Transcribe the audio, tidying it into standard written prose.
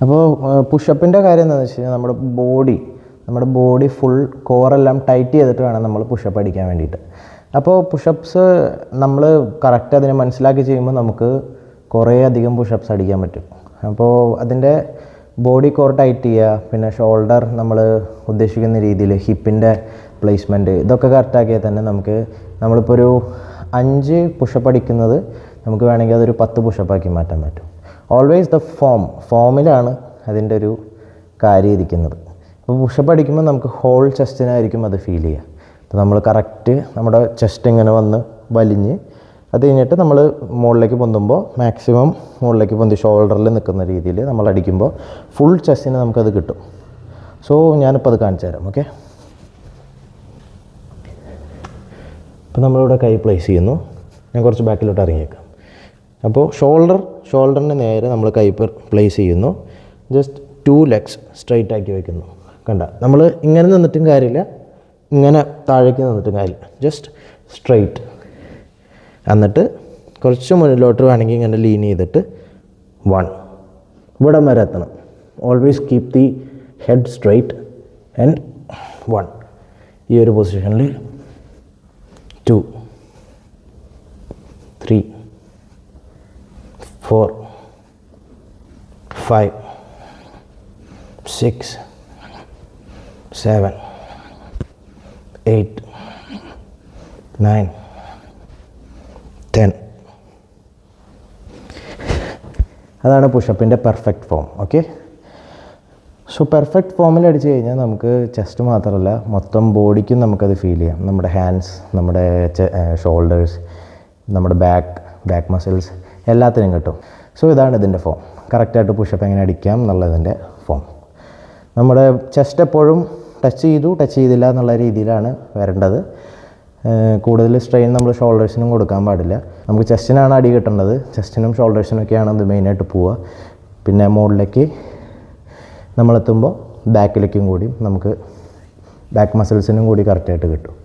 അപ്പോൾ പുഷപ്പിൻ്റെ കാര്യം എന്താണെന്ന് വെച്ച് കഴിഞ്ഞാൽ നമ്മുടെ ബോഡി ഫുൾ കോറെല്ലാം ടൈറ്റ് ചെയ്തിട്ട് വേണം നമ്മൾ പുഷപ്പ് അടിക്കാൻ വേണ്ടിയിട്ട്. അപ്പോൾ പുഷപ്പ്സ് നമ്മൾ കറക്റ്റ് അതിനെ മനസ്സിലാക്കി ചെയ്യുമ്പോൾ നമുക്ക് കുറേ അധികം പുഷപ്പ്സ് അടിക്കാൻ പറ്റും. അപ്പോൾ അതിൻ്റെ ബോഡി കോർ ടൈറ്റ് ചെയ്യുക, പിന്നെ ഷോൾഡർ നമ്മൾ ഉദ്ദേശിക്കുന്ന രീതിയിൽ ഹിപ്പിൻ്റെ പ്ലേസ്മെൻറ്റ് ഇതൊക്കെ കറക്റ്റാക്കിയാൽ തന്നെ നമ്മളിപ്പോൾ ഒരു 5 പുഷപ്പ് അടിക്കുന്നത് നമുക്ക് വേണമെങ്കിൽ അതൊരു 10 പുഷപ്പാക്കി മാറ്റാൻ പറ്റും. ഓൾവേസ് ദ ഫോമിലാണ് അതിൻ്റെ ഒരു കാര്യം ഇരിക്കുന്നത്. അപ്പോൾ പുഷപ്പ് അടിക്കുമ്പോൾ നമുക്ക് ഹോൾ ചെസ്റ്റിനായിരിക്കും അത് ഫീൽ ചെയ്യുക. അപ്പോൾ നമ്മൾ കറക്റ്റ് നമ്മുടെ ചെസ്റ്റ് ഇങ്ങനെ വന്ന് വലിഞ്ഞ് അത് കഴിഞ്ഞിട്ട് നമ്മൾ മുകളിലേക്ക് പൊന്തുമ്പോൾ മാക്സിമം മുകളിലേക്ക് പൊന്തി ഷോൾഡറിൽ നിൽക്കുന്ന രീതിയിൽ നമ്മൾ അടിക്കുമ്പോൾ ഫുൾ ചെസ്റ്റിന് നമുക്കത് കിട്ടും. സോ ഞാനിപ്പോൾ അത് കാണിച്ചു തരാം. ഓക്കെ, അപ്പോൾ നമ്മളിവിടെ കൈ പ്ലേസ് ചെയ്യുന്നു. ഞാൻ കുറച്ച് ബാക്കിലോട്ട് ഇറങ്ങിയേക്കാം. അപ്പോൾ ഷോൾഡറിന് നേരെ നമ്മൾ കൈ പ്ലേസ് ചെയ്യുന്നു. ജസ്റ്റ് 2 ലെഗ്സ് സ്ട്രൈറ്റ് ആക്കി വയ്ക്കുന്നു. കണ്ട, നമ്മൾ ഇങ്ങനെ നിന്നിട്ടും കാര്യമില്ല, ഇങ്ങനെ താഴേക്ക് നിന്നിട്ടും കാര്യമില്ല, ജസ്റ്റ് സ്ട്രൈറ്റ്. എന്നിട്ട് കുറച്ച് മുന്നിലോട്ട് വേണമെങ്കിൽ ഇങ്ങനെ ലീൻ ചെയ്തിട്ട് 1 ഇവിടെ വരെ എത്തണം. Always keep the head straight and 1. ഈ ഒരു പൊസിഷനിൽ 2 3 4 5 6 7 8 9 10. അതാണ് പുഷപ്പിൻ്റെ perfect form. Okay, so perfect ഫോമിൽ അടിച്ചു കഴിഞ്ഞാൽ നമുക്ക് ചെസ്റ്റ് മാത്രമല്ല മൊത്തം ബോഡിക്കും നമുക്കത് ഫീൽ ചെയ്യാം. നമ്മുടെ ഹാൻഡ്സ്, നമ്മുടെ ഷോൾഡേഴ്സ്, നമ്മുടെ ബാക്ക് മസിൽസ് എല്ലാത്തിനും കിട്ടും. സോ ഇതാണ് ഇതിൻ്റെ ഫോം. കറക്റ്റായിട്ട് പുഷപ്പ് എങ്ങനെ അടിക്കാം എന്നുള്ളതിൻ്റെ ഫോം. നമ്മുടെ ചെസ്റ്റ് എപ്പോഴും ടച്ച് ചെയ്തില്ല എന്നുള്ള രീതിയിലാണ് വരേണ്ടത്. കൂടുതൽ സ്ട്രെയിൻ നമ്മൾ ഷോൾഡേഴ്സിനും കൊടുക്കാൻ പാടില്ല. നമുക്ക് ചെസ്റ്റിനാണ് അടി കിട്ടേണ്ടത്. ചെസ്റ്റിനും ഷോൾഡേഴ്സിനൊക്കെയാണ് അത് മെയിനായിട്ട് പോവുക. പിന്നെ മുകളിലേക്ക് നമ്മളെത്തുമ്പോൾ ബാക്കിലേക്കും കൂടി നമുക്ക് ബാക്ക് മസിൽസിനും കൂടി കറക്റ്റായിട്ട് കിട്ടും.